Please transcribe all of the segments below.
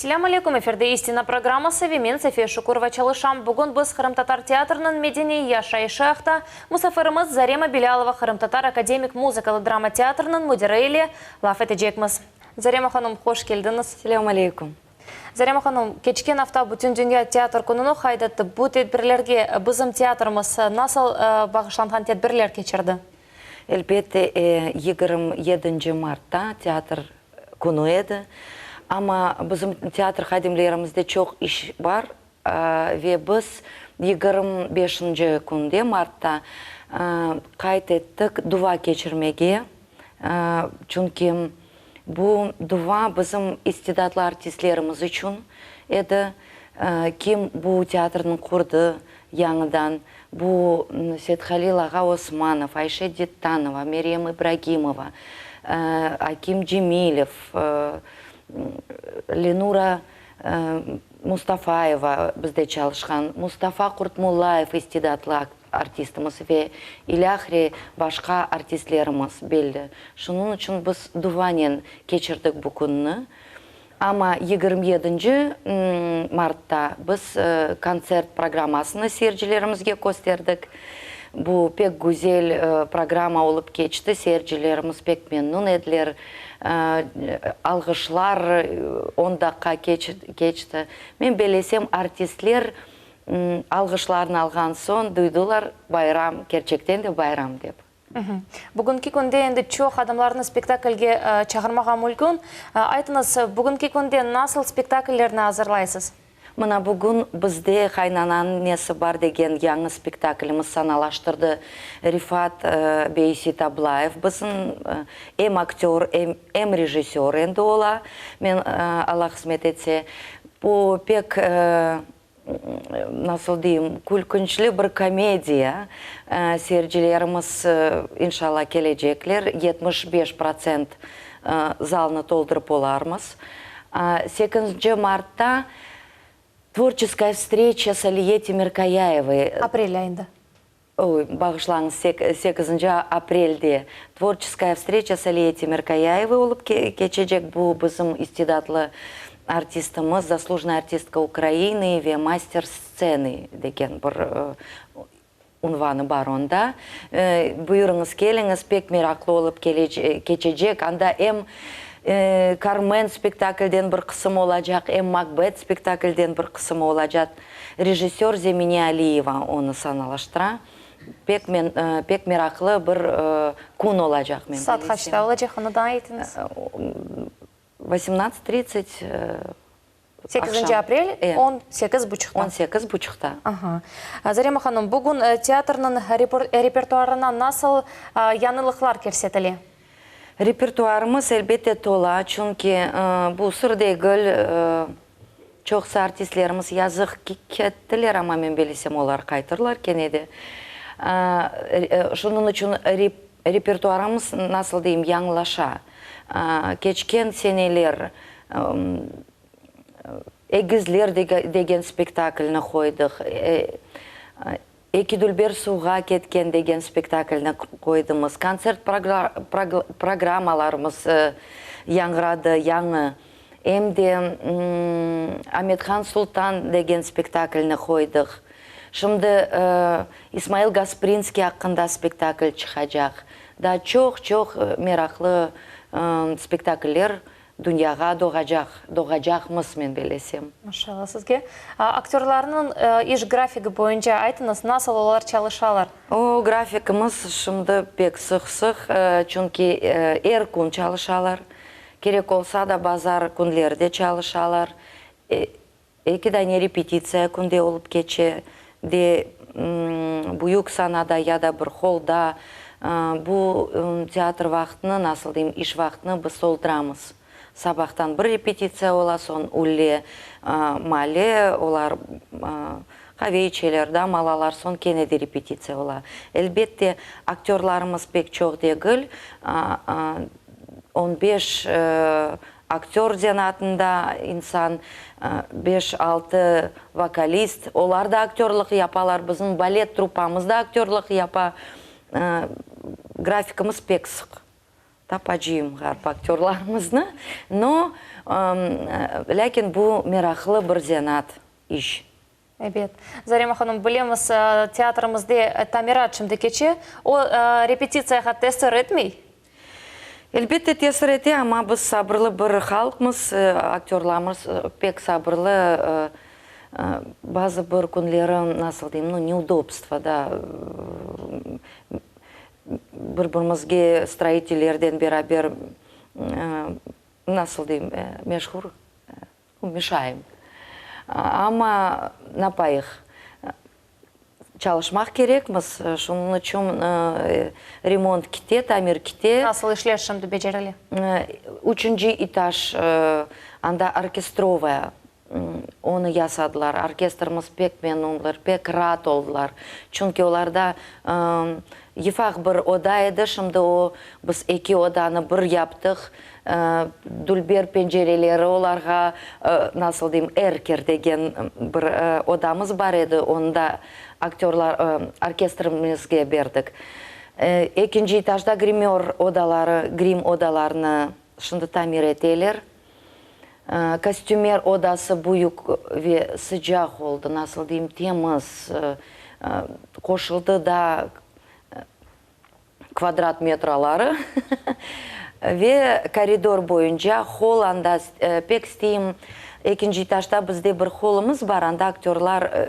Селям алейкум, эфирде истина программасы Вемен София Шукурова Чалышам. Бүгін біз Хырым-Татар театрының медени яшай шахта. Мұсафырымыз Зарема Белялова Хырым-Татар академик музыкалы драма театрының мудирейли лаф етежекміз. Зарема ханым, хош келдіңіз. Селям алейкум. Зарема ханым, кечкен авта бүтін дүния театр күнінің қайдатты бұл тедбірлерге бізім театрымыз насыл бағышланған тедбірлер кечірді? Әлбетте 27 мартта театр күні еді. Ama bizim teatr xadimlerimizde çok iş var ve biz 25. günde Mart'ta kayıt ettik duva geçirmeye. Çünkü bu duva bizim istidatlı artistlerimiz için edi. Kim bu teatrın kurdu yanıdan, bu Sethalil Ağa Osmanov, Ayşe Dittanova, Meryem İbragimova, Akim Cemilov, Ленура Мустафаева бізде çalışқан, Мустафа Құртмуллаев истидатлы артистіміз ве иляхре башқа артистлеріміз белді. Шының үшін біз дуванен кечірдік бұл күнні. Ама 27 мартта біз концерт программасыны серджілерімізге көстердік. Бұл пек güzel программа олып кечті, серджілеріміз пек меннун еділер. Алғышлар ондаққа кечті. Мен белесем артистлер алғышларын алған сон дүйділар байрам, керчектен де байрам деп. Бүгінгі күнде енді чоқ адамларының спектакльге чағырмаға мүлгін. Айтыңыз, бүгінгі күнде насыл спектакльлеріне азырлайсыз? Мына бүгін бізде қайнанан несі бар деген яңы спектакліміз саналаштырды. Рифат Бейси Таблаев біздің әм актер, әм режиссер енді ола. Мен Аллах қызмет етсе, бұл пек насыл дейм, күлкіншілі бір комедия. Серджілеріміз иншалла кележеклер, 75% залны толдырып олармыз. 8 мартта творческая встреча с Алией Тимиркаяевой. Апрель айында. Ой, бағышлаңыз 8 апрельде. Творческая встреча с Алией Тимиркаяевой олып кечежек. Бұл біздің истидатлы артистымыз, заслуженная артистка Украины ве мастер сцены деген бір унваны бар онда. Бұйырыңыз келіңіз, пек мераклы олып кечежек. Анда Кармен спектакльден бір қысым олажақ, Макбет спектакльден бір қысым олажақ. Режиссер Земине Алиева оны саналаштыра. Пек мерақлы бір күн олажақ. Сат қашта олажақ, оны да айтыңыз? 18:30 8 апрель, 18:30-та. 18:30-та. Зарема ханым, бүгін театрның репертуарына насыл янылықлар керсетілі? Репертуарымыз әлбетте тола, чүнки бұл сырдегіл чоқсы артистлеріміз язық кеттілер, ама мен белесем олар қайтырлар кенеді. Шының үшін репертуарымыз насыл дейм яңлаша. Кечкен сенелер, егізлер деген спектакльні қойдық. Эки дүлбер суға кеткен деген спектакльні қойдымыз. Концерт программаларымыз яңғырады, яңы. Әмде Аметхан Султан деген спектакльні қойдық. Шымды Исмаил Гаспринский ақында спектакль чықажақ. Да чоқ мерақлы спектакльлер дүнияға доғажақмыз мен белесем. Машалла, сізге. Актерларының еш графигі бойынша айтыңыз, насыл олар çalışалар? Графикіміз шымды пек сұқ-сұқ, чүнки әр күн çalışалар. Керек олса да базар күнлерде çalışалар. Екідәне репетиция күнде олып кече. Бұйық санада, яда бір холда. Бұл театр вақтыны, насыл дейм, іш вақтыны біз солдырамыз. Сабақтан бір репетиция ола, сон үлі мале, олар қавейчелер, малалар, сон кенеде репетиция ола. Әлбетте актерларымыз пек чоқ дегіл, 15 актер денатында инсан, 5-6 вокалист, олар да актерлық япалар, біздің балет трупамызда актерлық япа, графикымыз пек сұқ. тапажим гарп актерларымызны, но ләкин бу мерахлы бір зенат иш. Әбет. Зарема ханым, білеміз театрымызды тамират шымды кече, о репетицияға тесір етмей? Әлбетте тесір ете, ама біз сабырлы бір халқымыз, актерларымыз пек сабырлы, базы бір күнлері, насыл дейм, неудобство, да, бір-бірімізге строительерден берабер, насыл дейм, мешхур, мешаем. Ама напайық çalışmak керекміз, шуның үшін ремонт ките, тамир ките. Насыл ішлер шымды бежерілі? Üçüncü этаж, анда оркестровая, оны ясадылар. Оркестрымыз пек менумлар, пек рат олдылар. Чүнки оларда ефақ бір ода еді, шымды о біз екі оданы бір яптық. Дүлбер пенжерелері оларға, насыл дейм, эркер деген бір одамыз бар еді, онда актерлар, оркестрімізге бердік. Екінші этажда гример одалары, грим одаларыны шынды тамир етелер. Костюмер одасы бұйық ве sıcak oldu, насыл дейм, теміз, қошылды да квадрат метралары. Ve koridor boyunca hol anda pek isteyim, ikinci etажda bizde bir holumuz var, anda aktörler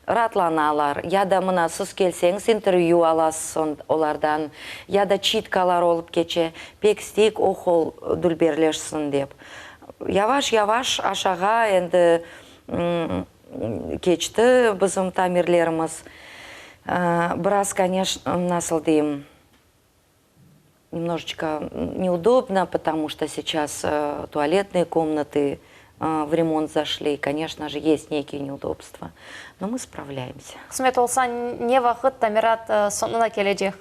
ratlanalar. Ya da mına siz gelseniz interview alasın olardan, ya da çitkalar olup geçe, pek isteyik o hol dülberleşsin deyip. Yavaş yavaş aşağı endi geçti bizim tamirlerimiz. Biraz, конечно, nasıl diyeyim, немножечко неудобно, потому что сейчас туалетные комнаты в ремонт зашли. И, конечно же, есть некие неудобства. Но мы справляемся. Кысмет олса, не вақыт тамират сонына кележек?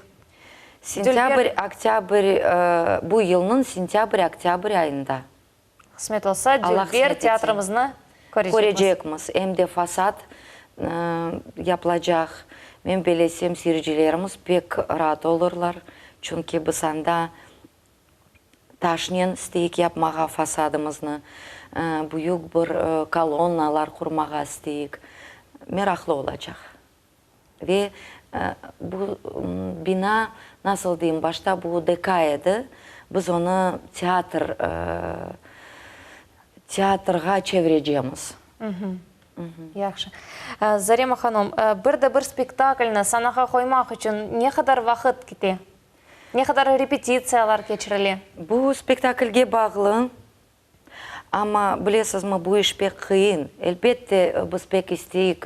Сентябрь, октябрь, bu yılның сентябрь-октябрь айында. Кысмет олса, дүлбер театрымызны көрежекміз. Әмде фасад yapılacak. Мен белесем сиржилерimiz pek rahat olurlar. Çünkü biz anda taşnen isteyik yapmağa fasadımızını, büyük bir kolonnalar kurmağa isteyik. Meraklı olacak. Ve bu bina, nasıl diyeyim, başta bu dekaydı. Biz onu teatrga çevireceğimiz. Яқшы. Зарема ханым, бір спектакльні санаға қоймақ үшін не қадар вақыт кете? Не қадар репетициялар кечірілі? Бұл спектакльге бағылы, ama білесіз ма, бұл іш пек қиын. Әлбетте біз пек істейік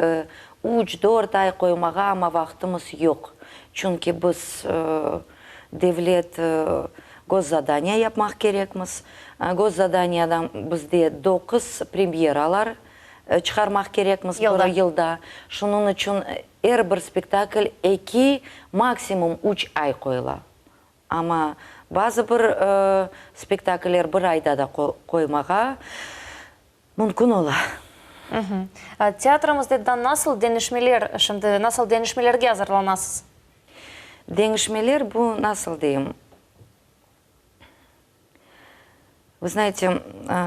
3-4 ай қоймаға, ama вақтымыз жоқ. Çünkü біз devlet госзадания yapmaq керекміз. Госзаданиядан бізде 9 премьералар çıkarmak gerekmiz bir yılda. Şunun için her bir spektakl 2, maksimum 3 ay koyula. Ama bazı bir spektakller bir ayda da koymağa mümkün ola. Teatrımızda nasıl denişmeler, şimdi nasıl denişmelerge hazırlanasınız? Denişmeler bu nasıl diyeyim? Вы знаете,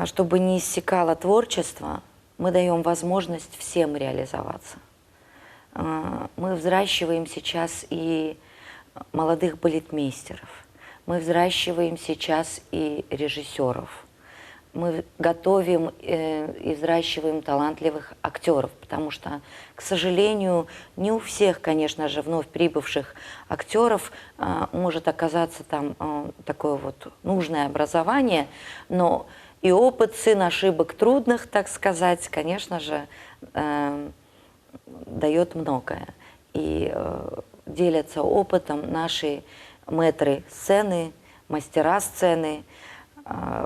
чтобы не иссякало творчество, мы даем возможность всем реализоваться. Мы взращиваем сейчас и молодых балетмейстеров, мы взращиваем сейчас и режиссеров, мы готовим и взращиваем талантливых актеров, потому что, к сожалению, не у всех, конечно же, вновь прибывших актеров может оказаться там такое вот нужное образование, но и опыт, сын ошибок трудных, так сказать, конечно же, дает многое. И делятся опытом наши мэтры сцены, мастера сцены,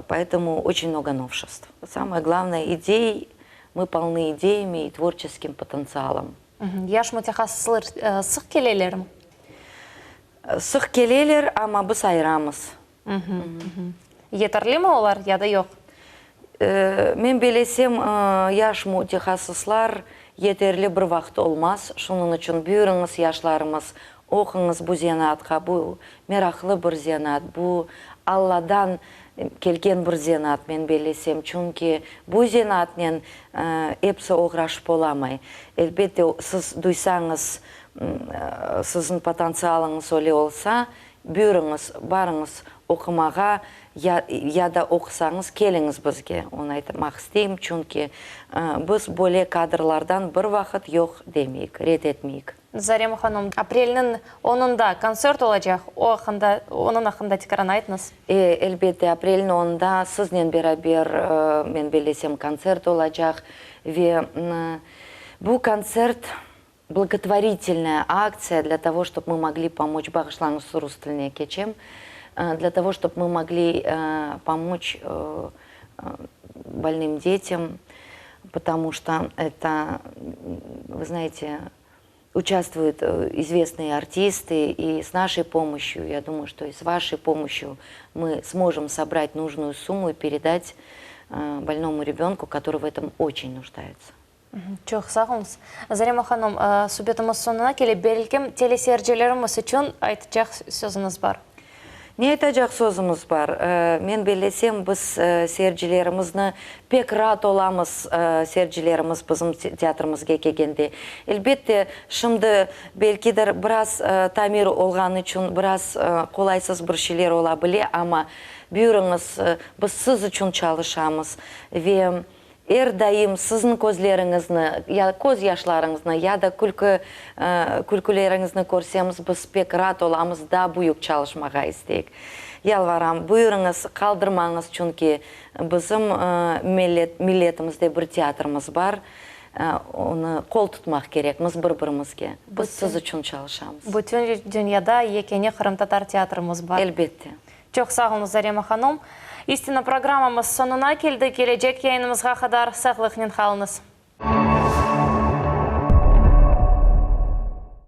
поэтому очень много новшеств. Самое главное, идей, мы полны идеями и творческим потенциалом. Яш мутехасылыр сық келелерім? Сық келелер, ama біз айрамыз. Етірлі ме олар, яда жоқ? Мен белесем, яш мутехасыслар yeterli bir vaqt olmaz. Şunun için buyurunuz yaşlarımız, oxunuz bu zenatqa, bu meraklı bir zenat, bu Алладан келген бір зенат мен белесем, чунки бұл зенатнен епсі оғраш боламай. Әлбетте, сіз дуйсаңыз, сіздің потенциалыңыз оле олса, бүйіріңіз, барыңыз оқымаға, яда оқысаңыз, келіңіз бізге. Оны айтмақ істейм, чунки біз бөле кадрлардан бір вақыт жоқ демейік, рет етмейік. Зарема ханым, апрельнің 10-ында концерт олacak, оның ақында текаран айтыңыз. Әлбетте, апрельнің 10-ында сізнен берабер мен белесем концерт олacak. Бұл концерт благотворительная акция для того, чтобы мы могли помочь Бағышлаңыз Сурустыліне кечем, для того, чтобы мы могли помочь больным детям, потому что это, вы знаете, участвуют известные артисты, и с нашей помощью, я думаю, что и с вашей помощью мы сможем собрать нужную сумму и передать больному ребенку, который в этом очень нуждается. Çok sağ olunuz. Зарема ханым, субетіміз сонына келе берілгім телесерджелеріміз үшін айтacak сөзіңіз бар. Не айтacak sözümüz бар. Мен белесем, біз серджілерімізні пек рад оламыз, серджілеріміз біздің театрымызға келгенде. Әлбетте, шымды белкидер біраз тамир олған үшін, біраз қолайсыз бір шелер ола біле, ама бүйіріңіз біз сіз үшін çalışамыз. Ве әрдайым сіздің көзлеріңізні, көз яшларыңызны, яда күлкілеріңізні көрсеміз, біз пек рад оламыз, да бұйық çalışмаға істейік. Ялварам, бұйырыңыз, қалдырмаңыз, чүнки біздің милетімізде бір театрымыз бар, оны қол тұтмақ керек, біз бір-бірімізге. Біз сіз үшін çalışамыз. Бүтін дүнияда екене Қырым татар театрымыз бар. Әлбетте. Çok sağ olunuz Зарема ханым. Истина программамыз сонына келді. Келecek yayınımızға қадар сақлықнен қалыңыз.